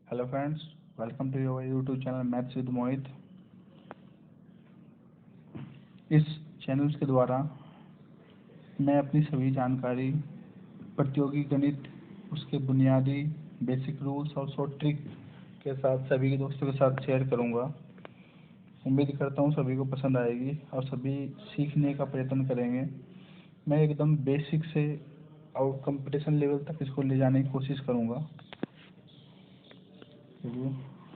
Hello friends, welcome to your YouTube channel maths with Mohit. इस channel के द्वारा मैं अपनी सभी जानकारी प्रतियोगी गणित, उसके बुनियादी बेसिक रूल्स और शॉर्ट ट्रिक के साथ सभी के दोस्तों के साथ शेयर करूंगा। उम्मीद करता हूं सभी को पसंद आएगी और सभी सीखने का प्रयत्न करेंगे। मैं एकदम बेसिक से और कंपटीशन लेवल तक इसको ले जाने की कोशिश करूंगा। चलिए,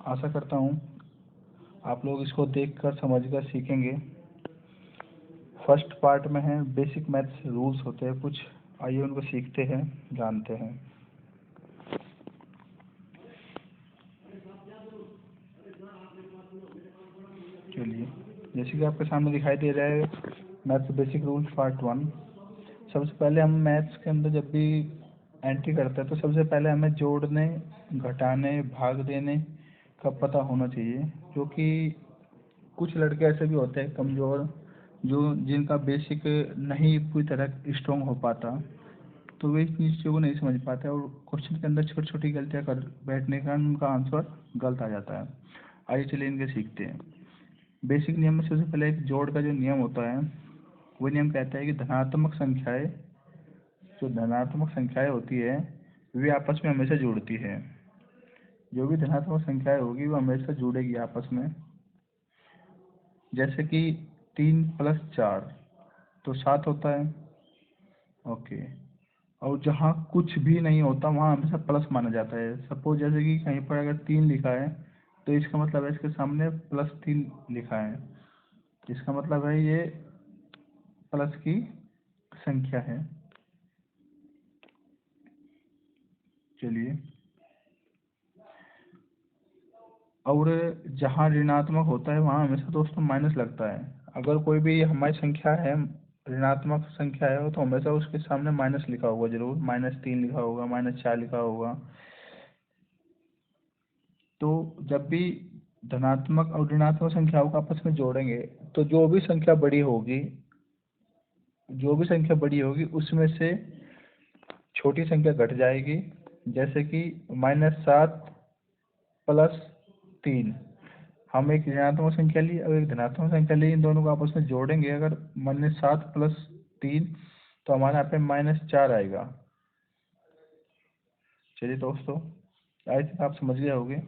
आशा करता हूं आप लोग इसको देखकर समझकर सीखेंगे। फर्स्ट पार्ट में है बेसिक मैथ्स रूल्स होते हैं कुछ, आइए उनको सीखते हैं, जानते हैं। चलिए, जैसे कि आपके सामने दिखाई दे रहा है मैथ्स बेसिक रूल्स पार्ट 1। सबसे पहले हम मैथ्स के अंदर जब भी एंट्री करते हैं तो सबसे पहले हमें जोड़ने, घटाने, भाग देने का पता होना चाहिए, क्योंकि कुछ लड़के ऐसे भी होते हैं कमज़ोर, जो जिनका बेसिक नहीं पूरी तरह स्ट्रॉन्ग हो पाता, तो वे इस चीज़ों को नहीं समझ पाते और क्वेश्चन के अंदर छोटी छोटी गलतियां कर बैठने के कारण उनका आंसर गलत आ जाता है। आइए चलिए इनके सीखते हैं। बेसिक नियम में सबसे पहले एक जोड़ का जो नियम होता है, वो नियम कहता है कि धनात्मक संख्याएं, जो धनात्मक संख्याएं होती है, वे आपस में हमेशा जुड़ती है। जो भी धनात्मक संख्याएं होगी वो हमेशा जुड़ेगी आपस में। जैसे कि 3 + 4 तो 7 होता है। ओके। और जहाँ कुछ भी नहीं होता वहाँ हमेशा प्लस माना जाता है। सपोज जैसे कि कहीं पर अगर 3 लिखा है तो इसका मतलब है इसके सामने +3 लिखा है, इसका मतलब है ये प्लस की संख्या है। चलिए, और जहाँ ऋणात्मक होता है वहाँ हमेशा दोस्तों माइनस लगता है। अगर कोई भी हमारी संख्या है, ऋणात्मक संख्या है, तो हमेशा उसके सामने माइनस लिखा होगा, जरूर -3 लिखा होगा, -4 लिखा होगा। तो जब भी धनात्मक और ऋणात्मक संख्याओं को आपस में जोड़ेंगे तो जो भी संख्या बड़ी होगी उसमें से छोटी संख्या घट जाएगी। जैसे कि -7 + 3, हम एक ऋणात्मक संख्या ली और एक धनात्मक संख्या ली, इन दोनों को आपस में जोड़ेंगे अगर -7 + 3 तो हमारे यहाँ पे -4 आएगा। चलिए दोस्तों, आई थिंक आप समझ गए होंगे।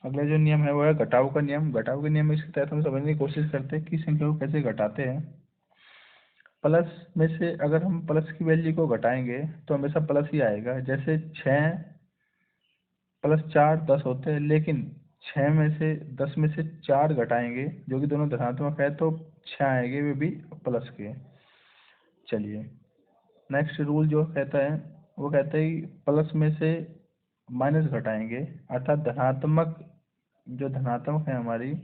अगला जो नियम है वो है घटाव का नियम। घटाव के नियम में इसके तहत हम समझने की कोशिश करते हैं कि संख्या को कैसे घटाते हैं। प्लस में से अगर हम प्लस की वैल्यू को घटाएंगे तो हमेशा प्लस ही आएगा। जैसे 6 + 4 10 होते हैं, लेकिन 10 में से 4 घटाएंगे जो कि दोनों धनात्मक है तो 6 आएंगे, वे भी प्लस के। चलिए, नेक्स्ट रूल जो कहता है वो कहता है कि प्लस में से माइनस घटाएंगे, अर्थात धनात्मक है हमारी,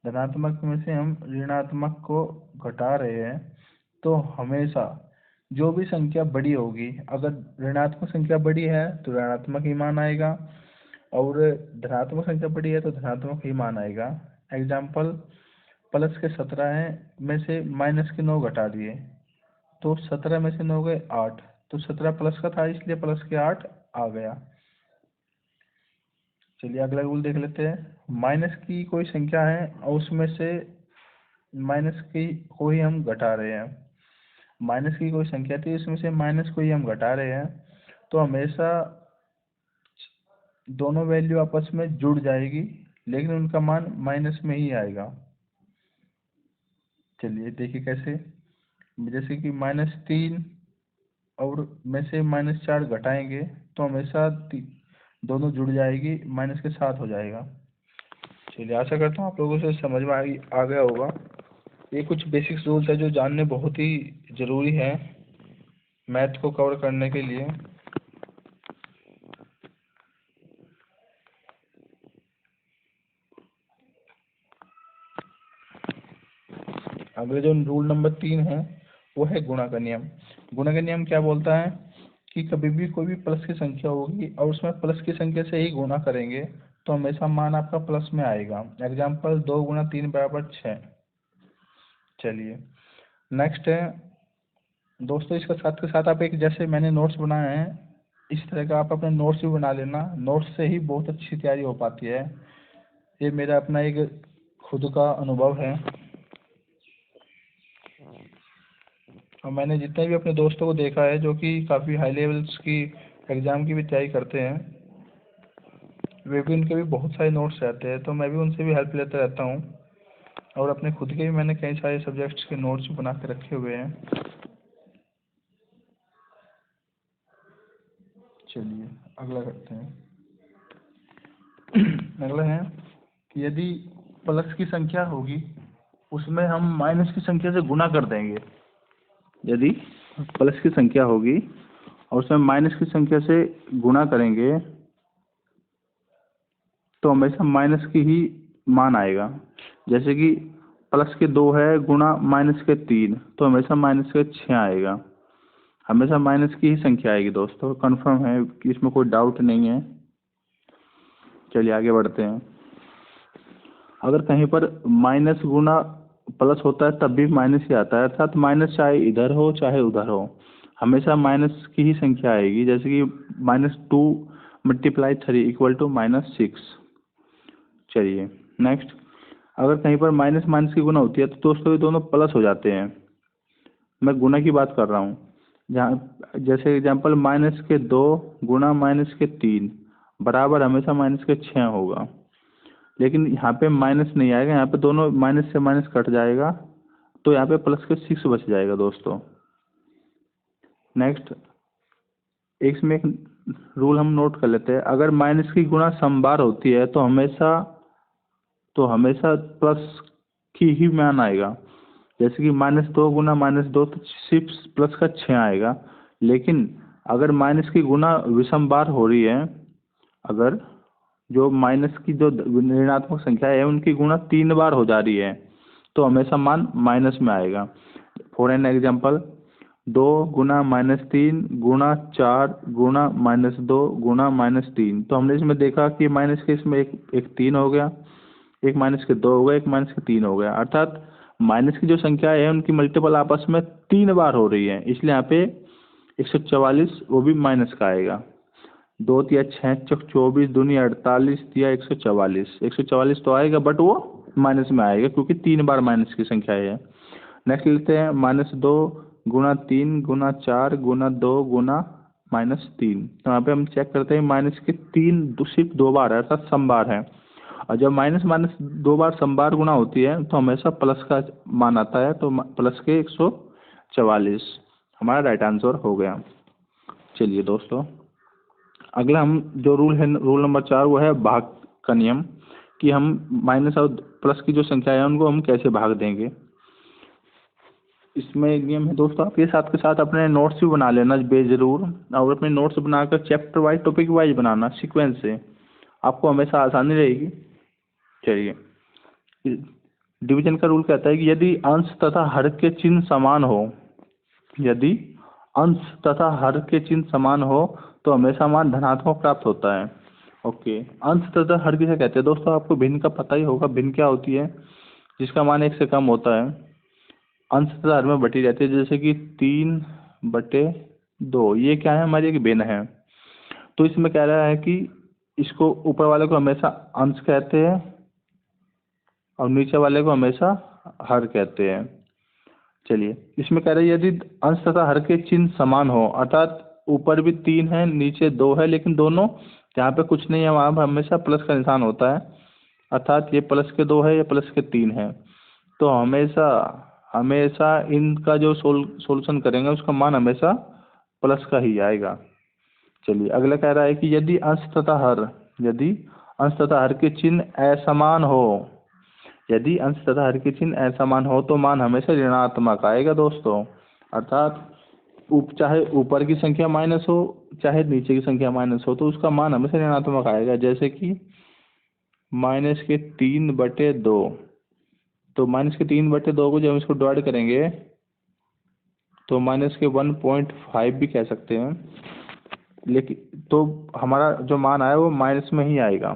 धनात्मक में से हम ऋणात्मक को घटा रहे हैं, तो हमेशा जो भी संख्या बड़ी होगी, अगर ऋणात्मक संख्या बड़ी है तो ऋणात्मक ही मान आएगा, और धनात्मक संख्या बड़ी है तो धनात्मक ही मान आएगा। एग्जाम्पल, प्लस के 17 है में से माइनस के 9 घटा दिए तो 17 में से 9 गए 8, तो 17 प्लस का था इसलिए प्लस के 8 आ गया। चलिए अगला रूल देख लेते हैं। माइनस की कोई संख्या है और उसमें से माइनस की को ही हम घटा रहे हैं, माइनस की कोई संख्या थी उसमें से माइनस को ही हम घटा रहे हैं, तो हमेशा दोनों वैल्यू आपस में जुड़ जाएगी, लेकिन उनका मान माइनस में ही आएगा। चलिए देखिए कैसे। जैसे कि -3 और में से -4 घटाएंगे तो हमेशा दोनों जुड़ जाएगी, माइनस के साथ हो जाएगा। चलिए, आशा करता हूँ आप लोगों से समझ में आ गया होगा। ये कुछ बेसिक्स रूल्स है जो जानने बहुत ही ज़रूरी है मैथ को कवर करने के लिए। अगले जो रूल नंबर 3 है वो है गुणा का नियम। गुणा का नियम क्या बोलता है कि कभी भी कोई भी प्लस की संख्या होगी और उसमें प्लस की संख्या से ही गुणा करेंगे तो हमेशा मान आपका प्लस में आएगा। एग्जाम्पल, 2 × 3 = 6। चलिए, नेक्स्ट है दोस्तों, इसके साथ के साथ आप एक, जैसे मैंने नोट्स बनाए हैं इस तरह का आप अपने नोट्स भी बना लेना, नोट्स से ही बहुत अच्छी तैयारी हो पाती है। ये मेरा अपना एक खुद का अनुभव है, और मैंने जितने भी अपने दोस्तों को देखा है जो कि काफ़ी हाई लेवल्स की एग्ज़ाम की भी तैयारी करते हैं, वे भी उनके भी बहुत सारे नोट्स रहते हैं, तो मैं भी उनसे भी हेल्प लेता रहता हूँ, और अपने खुद के भी मैंने कई सारे सब्जेक्ट्स के नोट्स बना के रखे हुए हैं। चलिए अगला करते हैं। अगला है कि यदि प्लस की संख्या होगी उसमें हम माइनस की संख्या से गुना कर देंगे। यदि प्लस की संख्या होगी और उसमें माइनस की संख्या से गुणा करेंगे तो हमेशा माइनस की ही मान आएगा। जैसे कि प्लस के 2 है गुणा माइनस के 3, तो हमेशा माइनस के 6 आएगा। हमेशा माइनस की ही संख्या आएगी दोस्तों, कंफर्म है कि इसमें कोई डाउट नहीं है। चलिए आगे बढ़ते हैं। अगर कहीं पर माइनस गुना प्लस होता है तब भी माइनस ही आता है, अर्थात माइनस चाहे इधर हो चाहे उधर हो, हमेशा माइनस की ही संख्या आएगी। जैसे कि -2 × 3 = -6। चलिए नेक्स्ट, अगर कहीं पर माइनस माइनस की गुना होती है तो दोस्तों ये दोनों प्लस हो जाते हैं। मैं गुना की बात कर रहा हूँ, जहाँ जैसे एग्जांपल -2 गुणा -3 बराबर हमेशा -6 होगा। लेकिन यहाँ पे माइनस नहीं आएगा, यहाँ पे दोनों माइनस से माइनस कट जाएगा, तो यहाँ पे +6 बच जाएगा दोस्तों। नेक्स्ट, इसमें एक रूल हम नोट कर लेते हैं। अगर माइनस की गुणा समबार होती है तो हमेशा प्लस की ही मान आएगा। जैसे कि -2 गुना -2 तो सिर्फ प्लस का 6 आएगा। लेकिन अगर माइनस की गुना विषम बार हो रही है, अगर जो माइनस की जो ऋणात्मक संख्या है उनकी गुणा 3 बार हो जा रही है तो हमेशा मान माइनस में आएगा। फॉर एन एग्जाम्पल, 2 गुना -3 गुणा 4 गुणा -2 गुणा -3, तो हमने इसमें देखा कि माइनस के इसमें एक 3 हो गया, एक माइनस के 2 हो गया, एक माइनस के 3 हो गया। अर्थात माइनस की जो संख्या है उनकी मल्टीपल आपस में 3 बार हो रही है, इसलिए यहाँ पे 144 वो भी माइनस का आएगा। 2 × 6 = 24, दूनी 48 या 144, 144 तो आएगा बट वो माइनस में आएगा क्योंकि 3 बार माइनस की संख्या है। नेक्स्ट लेते हैं -2 गुणा 3 गुणा 4 गुणा 2 गुणा -3। तो यहाँ पे हम चेक करते हैं माइनस के 3 सिर्फ 2 बार है, अर्थात समबार है। और जब माइनस माइनस 2 बार समबार गुणा होती है तो हमेशा प्लस का मान आता है, तो प्लस के 144 हमारा राइट आंसर हो गया। चलिए दोस्तों, अगला हम जो रूल है, रूल नंबर 4, वो है भाग का नियम, कि हम माइनस और प्लस की जो संख्या है उनको हम कैसे भाग देंगे। इसमें एक नियम है दोस्तों, आप ये साथ के साथ अपने नोट्स भी बना लेना बेजरूर, और अपने नोट्स बनाकर चैप्टर वाइज टॉपिक वाइज बनाना सीक्वेंस से, आपको हमेशा आसानी रहेगी। चलिए, डिवीजन का रूल कहता है कि यदि अंश तथा हर के चिन्ह समान हो, यदि अंश तथा हर के चिन्ह समान हो तो हमेशा मान धनात्मक प्राप्त होता है। ओके, अंश तथा हर किसे कहते हैं दोस्तों, आपको भिन्न का पता ही होगा। भिन्न क्या होती है? जिसका मान 1 से कम होता है। अंश तथा हर में बटी रहती है, जैसे कि 3/2, ये क्या है? हमारी एक भिन्न है। तो इसमें कह रहा है कि इसको ऊपर वाले को हमेशा अंश कहते हैं और नीचे वाले को हमेशा हर कहते हैं। चलिए, इसमें कह रहे हैं यदि अंश तथा हर के चिन्ह समान हो, अर्थात ऊपर भी 3 है नीचे 2 है, लेकिन दोनों जहाँ पे कुछ नहीं है वहाँ पर हमेशा प्लस का निशान होता है, अर्थात ये प्लस के 2 है या प्लस के 3 है, तो हमेशा हमेशा इनका जो सोल्यूशन करेंगे उसका मान हमेशा प्लस का ही आएगा। चलिए, अगला कह रहा है कि यदि अंश तथा हर के चिन्ह असमान हो, यदि अंश तथा हर के चिन्ह असमान हो तो मान हमेशा ऋणात्मक आएगा दोस्तों। अर्थात चाहे ऊपर की संख्या माइनस हो चाहे नीचे की संख्या माइनस हो, तो उसका मान हमेशा ऋणात्मक आएगा। जैसे कि -3/2, तो -3/2 को जब इसको डिवाइड करेंगे तो -1.5 भी कह सकते हैं, लेकिन तो हमारा जो मान आया वो माइनस में ही आएगा।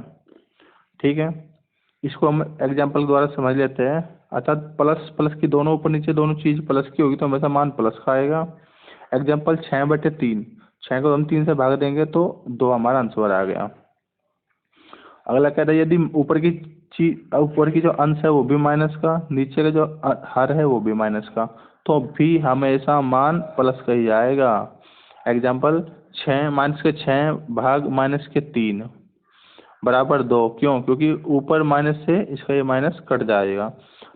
ठीक है, इसको हम एग्जाम्पल द्वारा समझ लेते हैं। अर्थात प्लस प्लस की दोनों ऊपर नीचे दोनों चीज़ प्लस की होगी तो हमेशा मान प्लस का आएगा। एग्जाम्पल 6/3, 6 को हम 3 से भाग देंगे तो 2 हमारा आंसर आ गया। अगला कह रहा है यदि ऊपर की जो अंश है वो भी माइनस का, नीचे का जो हर है वो भी माइनस का, तो भी हमेशा मान प्लस का ही आएगा। एग्जाम्पल 6 -6 भाग -3 बराबर 2। क्यों? क्योंकि ऊपर माइनस से इसका ये माइनस कट जाएगा,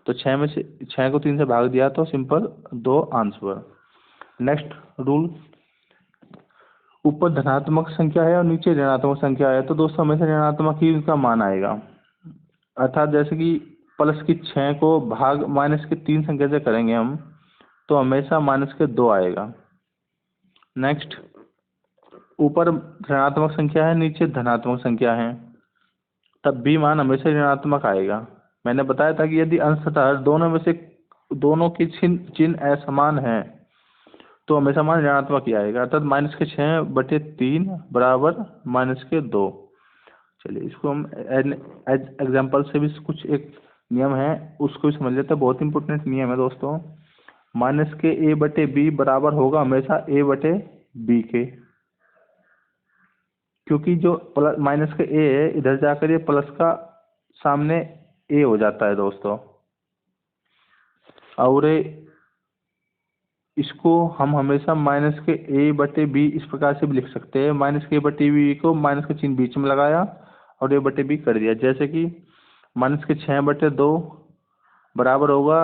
तो 6 को 3 से भाग दिया तो सिंपल 2 आंसर। नेक्स्ट रूल, ऊपर धनात्मक संख्या है और नीचे ऋणात्मक संख्या है, तो दोस्तों हमेशा ऋणात्मक ही इनका मान आएगा। अर्थात जैसे कि प्लस की 6 को भाग -3 संख्या से करेंगे हम, तो हमेशा -2 आएगा। नेक्स्ट, ऊपर ऋणात्मक संख्या है, नीचे धनात्मक संख्या है, तब भी मान हमेशा ऋणात्मक आएगा। मैंने बताया था कि यदि अंश तथा हर दोनों में से दोनों की चिन्ह असमान है तो हमेशा मान ऋणात्मक ही आएगा। अर्थात -6/3 बराबर -2। चलिए इसको हम एग्जाम्पल से भी कुछ एक नियम है उसको भी समझ लेते हैं। बहुत इंपॉर्टेंट नियम है दोस्तों। -a/b बराबर होगा हमेशा a/b के, क्योंकि जो माइनस का a है इधर जाकर ये प्लस का सामने a हो जाता है दोस्तों। और इसको हम हमेशा -a/b इस प्रकार से भी लिख सकते हैं। -a/b को माइनस का चिन्ह बीच में लगाया और a/b कर दिया। जैसे कि -6/2 बराबर होगा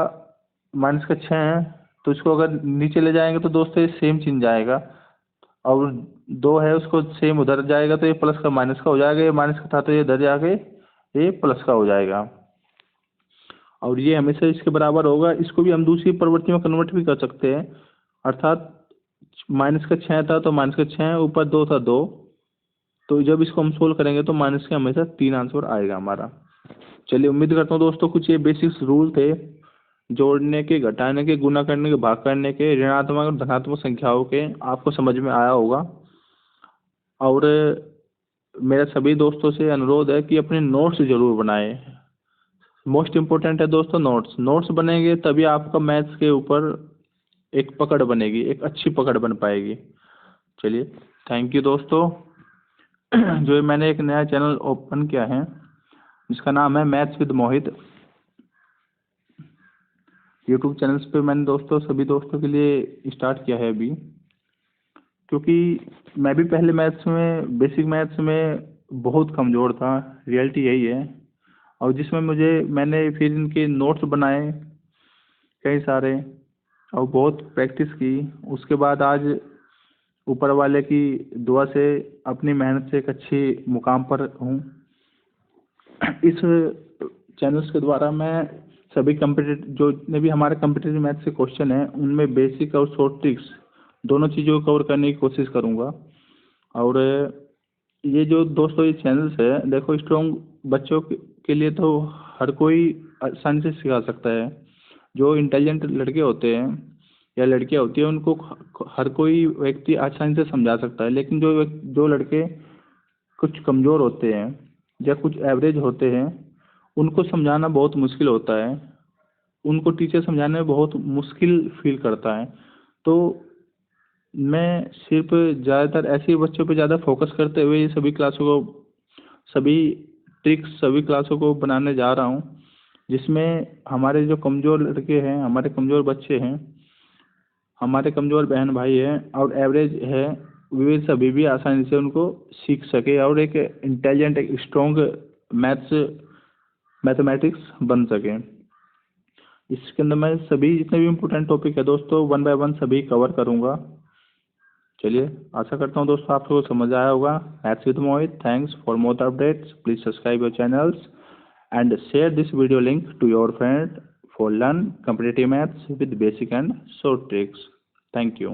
-6, तो इसको अगर नीचे ले जाएंगे तो दोस्तों ये सेम चिन्ह जाएगा, और 2 है उसको सेम उधर जाएगा तो ये प्लस का माइनस का हो जाएगा, ये माइनस का था तो ये इधर जाके ये प्लस का हो जाएगा। और ये हमेशा इसके बराबर होगा। इसको भी हम दूसरी प्रवृत्ति में कन्वर्ट भी कर सकते हैं। अर्थात -6 था तो -6 ऊपर 2 था 2, तो जब इसको हम सोल्व करेंगे तो माइनस के हमेशा 3 आंसर आएगा हमारा। चलिए उम्मीद करता हूँ दोस्तों कुछ ये बेसिक्स रूल थे जोड़ने के, घटाने के, गुना करने के, भाग करने के, ऋणात्मक और धनात्मक संख्याओं के, आपको समझ में आया होगा। और मेरा सभी दोस्तों से अनुरोध है कि अपने नोट्स जरूर बनाएं। मोस्ट इम्पोर्टेंट है दोस्तों नोट्स बनेंगे तभी आपका मैथ्स के ऊपर एक पकड़ बनेगी, एक अच्छी पकड़ बन पाएगी। चलिए थैंक यू दोस्तों। जो मैंने एक नया चैनल ओपन किया है जिसका नाम है maths with Mohit, YouTube channels पे मैंने दोस्तों सभी दोस्तों के लिए स्टार्ट किया है अभी, क्योंकि मैं भी पहले मैथ्स में, बेसिक मैथ्स में बहुत कमज़ोर था, रियलिटी यही है। और जिसमें मैंने फिर इनके नोट्स बनाए कई सारे और बहुत प्रैक्टिस की। उसके बाद आज ऊपर वाले की दुआ से अपनी मेहनत से एक अच्छी मुकाम पर हूँ। इस चैनल्स के द्वारा मैं सभी कम्पिटिटिव जो जितने भी हमारे कम्पिटिटिव मैथ्स के क्वेश्चन हैं उनमें बेसिक और शॉर्ट ट्रिक्स दोनों चीज़ों को कवर करने की कोशिश करूँगा। और ये जो दोस्तों ये चैनल्स है देखो, स्ट्रॉन्ग बच्चों के लिए तो हर कोई आसानी से सिखा सकता है। जो इंटेलिजेंट लड़के होते हैं या लड़कियां होती हैं उनको हर कोई व्यक्ति आसानी से समझा सकता है, लेकिन जो लड़के कुछ कमज़ोर होते हैं या कुछ एवरेज होते हैं उनको समझाना बहुत मुश्किल होता है, उनको टीचर समझाने में बहुत मुश्किल फील करता है। तो मैं सिर्फ ज़्यादातर ऐसे बच्चों पे ज़्यादा फोकस करते हुए ये सभी क्लासों को बनाने जा रहा हूँ, जिसमें हमारे जो कमज़ोर लड़के हैं, हमारे कमज़ोर बच्चे हैं, हमारे कमज़ोर बहन भाई हैं और एवरेज है, वे सभी भी आसानी से उनको सीख सके और एक इंटेलिजेंट, एक स्ट्रॉन्ग मैथमेटिक्स बन सके। इसके अंदर मैं सभी जितने भी इम्पोर्टेंट टॉपिक है दोस्तों 1 बाय 1 सभी कवर करूँगा। चलिए आशा करता हूँ दोस्तों आपको समझ आया होगा। Maths with Mohit, thanks for more updates, please subscribe your channels and share this video link to your friend for learn competitive maths with basic and short tricks. Thank you.